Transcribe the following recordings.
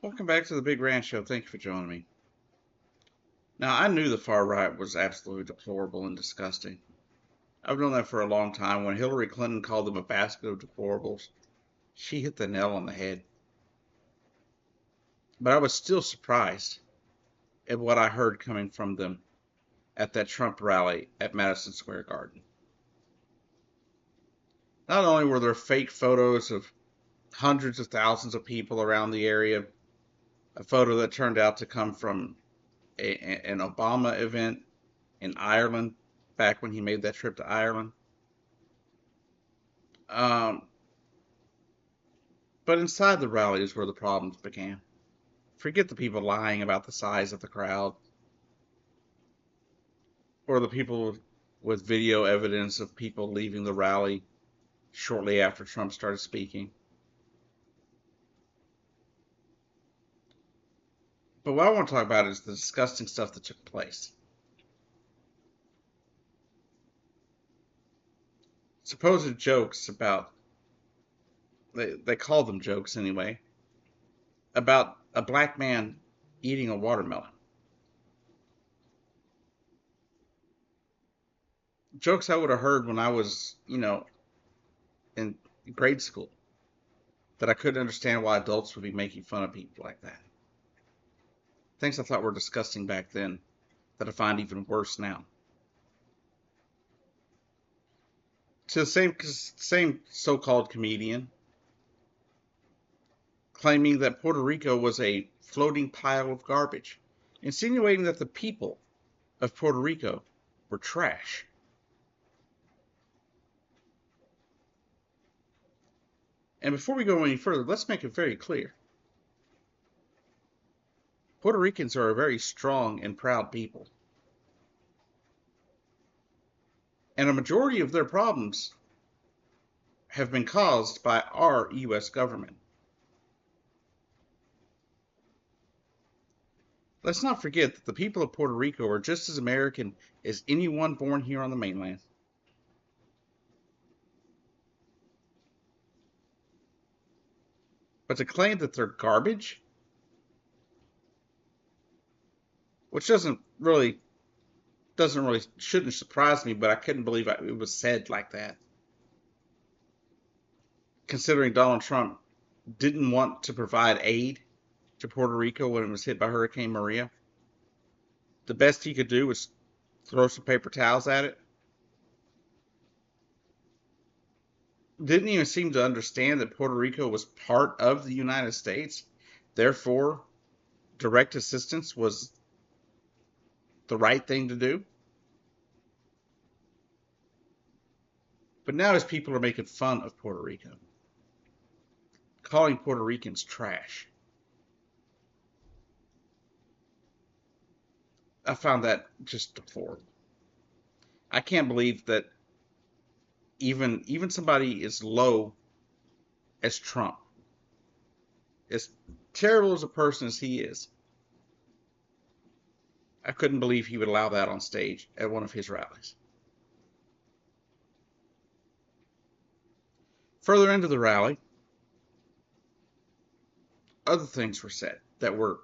Welcome back to the Big Ranch Show. Thank you for joining me. Now, I knew the far right was absolutely deplorable and disgusting. I've known that for a long time. When Hillary Clinton called them a basket of deplorables, she hit the nail on the head. But I was still surprised at what I heard coming from them at that Trump rally at Madison Square Garden. Not only were there fake photos of hundreds of thousands of people around the area, a photo that turned out to come from an Obama event in Ireland back when he made that trip to Ireland. Um, but inside the rally is where the problems began. Forget the people lying about the size of the crowd or the people with video evidence of people leaving the rally shortly after Trump started speaking. But what I want to talk about is the disgusting stuff that took place. Supposed jokes about, they call them jokes anyway, about a black man eating a watermelon. Jokes I would have heard when I was, in grade school, that I couldn't understand why adults would be making fun of people like that. Things I thought were disgusting back then that I find even worse now. To the same so-called comedian claiming that Puerto Rico was a floating pile of garbage, insinuating that the people of Puerto Rico were trash. And before we go any further, let's make it very clear. Puerto Ricans are a very strong and proud people. And a majority of their problems have been caused by our U.S. government. Let's not forget that the people of Puerto Rico are just as American as anyone born here on the mainland. But to claim that they're garbage, which shouldn't surprise me, but I couldn't believe it was said like that. Considering Donald Trump didn't want to provide aid to Puerto Rico when it was hit by Hurricane Maria, the best he could do was throw some paper towels at it. Didn't even seem to understand that Puerto Rico was part of the United States. Therefore, direct assistance was the right thing to do. But now his people are making fun of Puerto Rico, calling Puerto Ricans trash. I found that just deplorable. I can't believe that even somebody as low as Trump, as terrible as a person as he is, I couldn't believe he would allow that on stage at one of his rallies. Further into the rally, other things were said that were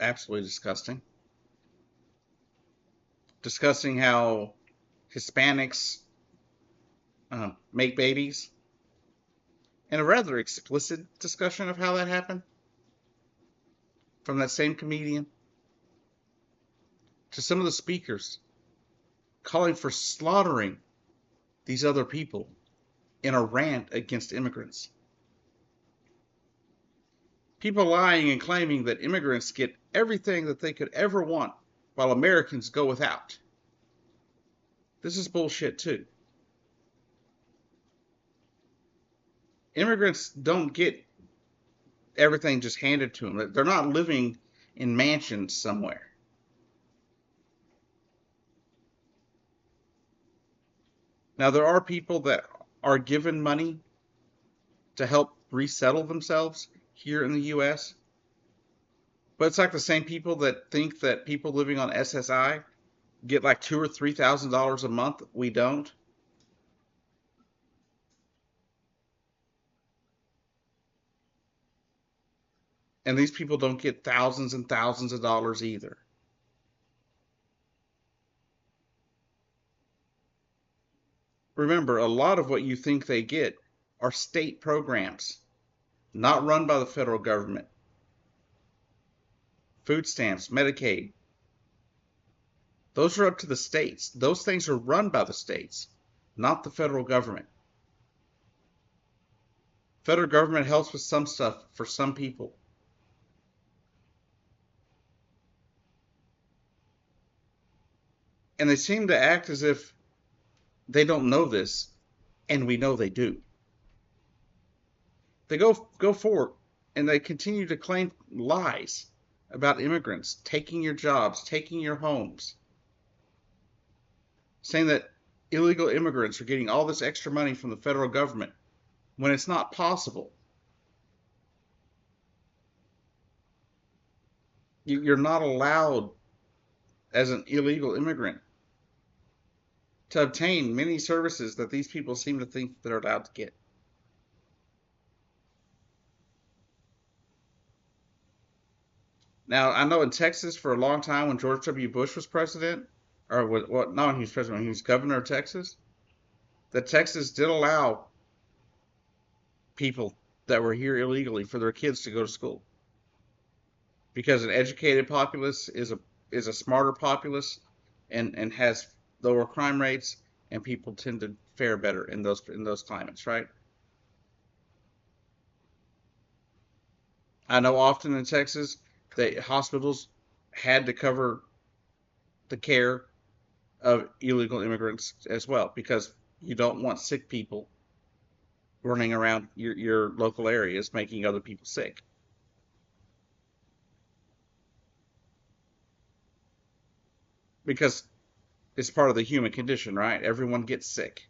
absolutely disgusting. Discussing how Hispanics make babies, and a rather explicit discussion of how that happened from that same comedian, to some of the speakers calling for slaughtering these other people in a rant against immigrants. People lying and claiming that immigrants get everything that they could ever want while Americans go without. This is bullshit too. Immigrants don't get everything just handed to them. They're not living in mansions somewhere. Now, there are people that are given money to help resettle themselves here in the U.S., but it's like the same people that think that people living on SSI get like $2,000 or $3,000 a month. We don't. And these people don't get thousands and thousands of dollars either. Remember, a lot of what you think they get are state programs, not run by the federal government. Food stamps, Medicaid, those are up to the states. Those things are run by the states, not the federal government. Federal government helps with some stuff for some people. And they seem to act as if they don't know this, and we know they do. They go forward and they continue to claim lies about immigrants taking your jobs, taking your homes, saying that illegal immigrants are getting all this extra money from the federal government when it's not possible. You're not allowed as an illegal immigrant to obtain many services that these people seem to think they're allowed to get. Now, I know in Texas for a long time when George W. Bush was president, or not when he was president, when he was governor of Texas, that Texas did allow people that were here illegally for their kids to go to school. Because an educated populace is a smarter populace and has lower crime rates, and people tend to fare better in those climates, right? I know often in Texas the hospitals had to cover the care of illegal immigrants as well, because you don't want sick people running around your local areas making other people sick. Because it's part of the human condition, right? Everyone gets sick.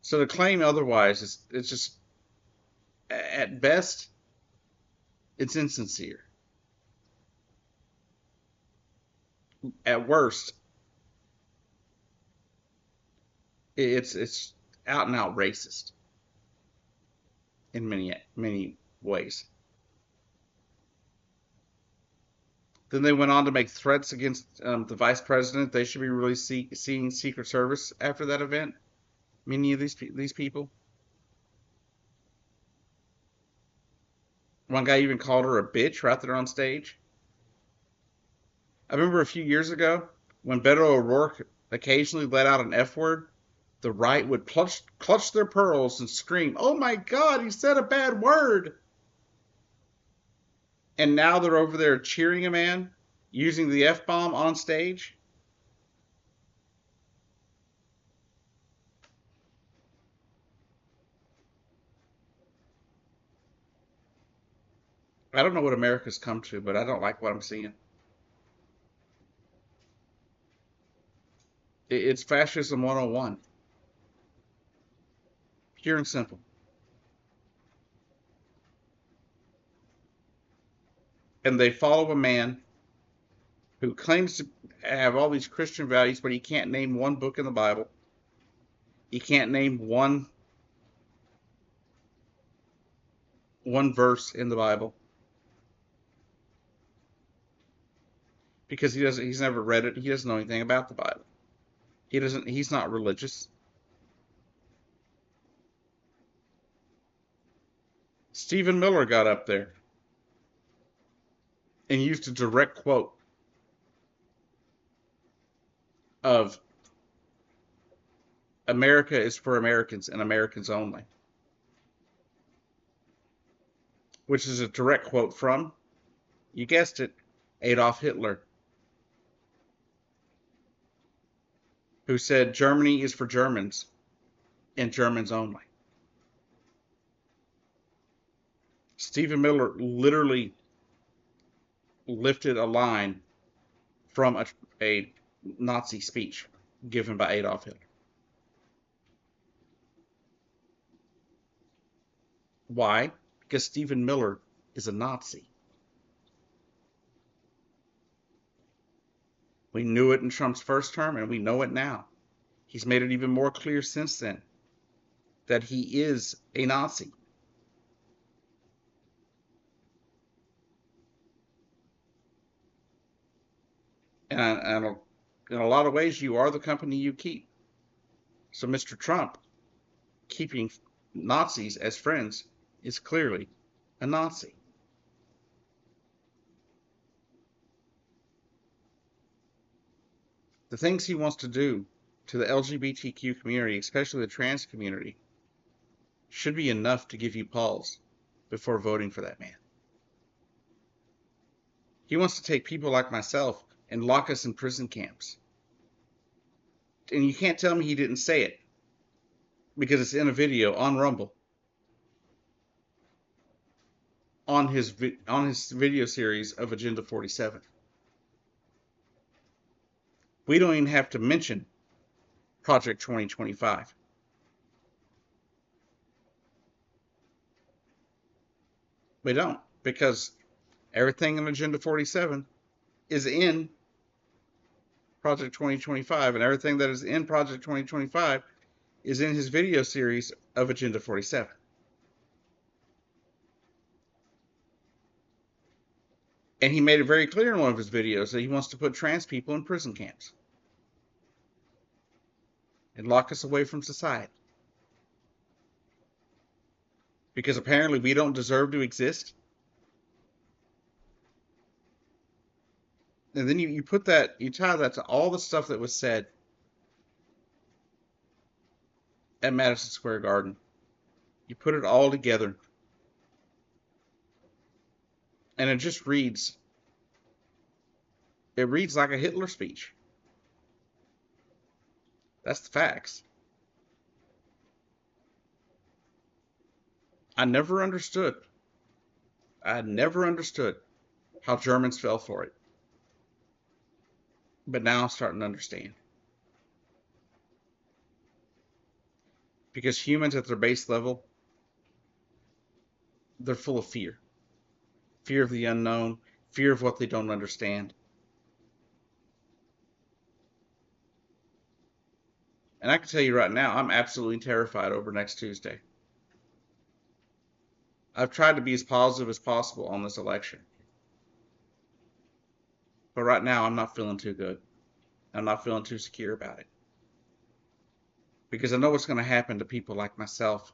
So to claim otherwise it's just, at best, it's insincere. At worst, it's out and out racist in many ways. Then they went on to make threats against the vice president. They should be really seeing Secret Service after that event. Many of these people. One guy even called her a bitch right there on stage. I remember a few years ago when Beto O'Rourke occasionally let out an F word, the right would clutch their pearls and scream, "Oh my God, he said a bad word!" And now they're over there cheering a man using the F bomb on stage. I don't know what America's come to, but I don't like what I'm seeing. It's fascism 101, pure and simple. And they follow a man who claims to have all these Christian values, but he can't name one book in the Bible. He can't name one verse in the Bible because he's never read it. He doesn't know anything about the Bible. He's not religious. Stephen Miller got up there and used a direct quote of America is for Americans and Americans only, which is a direct quote from, you guessed it, Adolf Hitler, who said Germany is for Germans and Germans only. Stephen Miller literally lifted a line from a Nazi speech given by Adolf Hitler. Why? Because Stephen Miller is a Nazi. We knew it in Trump's first term, and we know it now. He's made it even more clear since then that he is a Nazi. And in a lot of ways, you are the company you keep. So Mr. Trump, keeping Nazis as friends, is clearly a Nazi. The things he wants to do to the LGBTQ community, especially the trans community, should be enough to give you pause before voting for that man. He wants to take people like myself and lock us in prison camps. And you can't tell me he didn't say it because it's in a video on Rumble on his video series of Agenda 47. We don't even have to mention Project 2025. We don't, because everything in Agenda 47 is in Project 2025, and everything that is in Project 2025 is in his video series of Agenda 47. And he made it very clear in one of his videos that he wants to put trans people in prison camps and lock us away from society. Because apparently we don't deserve to exist. And then you put that, you tie that to all the stuff that was said at Madison Square Garden. You put it all together, and it just reads, it reads like a Hitler speech. That's the facts. I never understood how Germans fell for it. But now I'm starting to understand. Because humans at their base level, they're full of fear. Fear of the unknown, fear of what they don't understand. And I can tell you right now, I'm absolutely terrified over next Tuesday. I've tried to be as positive as possible on this election. But right now, I'm not feeling too good. I'm not feeling too secure about it. Because I know what's going to happen to people like myself.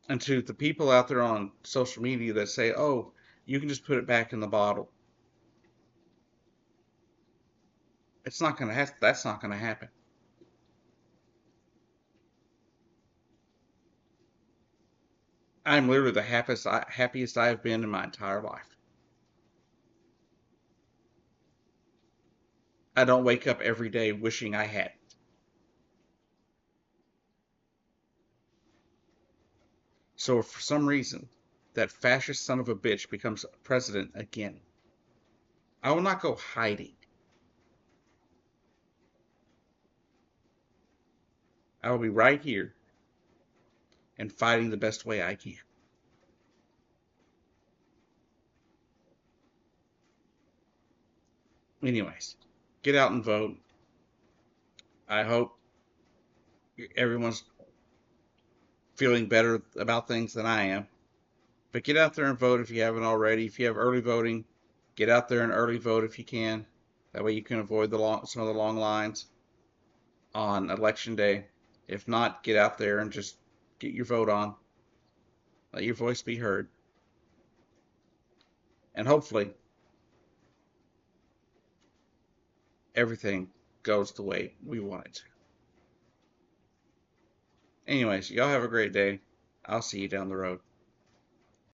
And to the people out there on social media that say, oh, you can just put it back in the bottle. It's not going to that's not going to happen. I'm literally the happiest I have been in my entire life. I don't wake up every day wishing I hadn't. So if for some reason that fascist son of a bitch becomes president again, I will not go hiding. I will be right here and fighting the best way I can. Anyways, get out and vote. I hope everyone's feeling better about things than I am. But get out there and vote if you haven't already. If you have early voting, get out there and early vote if you can. That way you can avoid some of the long lines on election day. If not, get out there and just get your vote on. Let your voice be heard. And hopefully everything goes the way we want it to. Anyways, y'all have a great day. I'll see you down the road.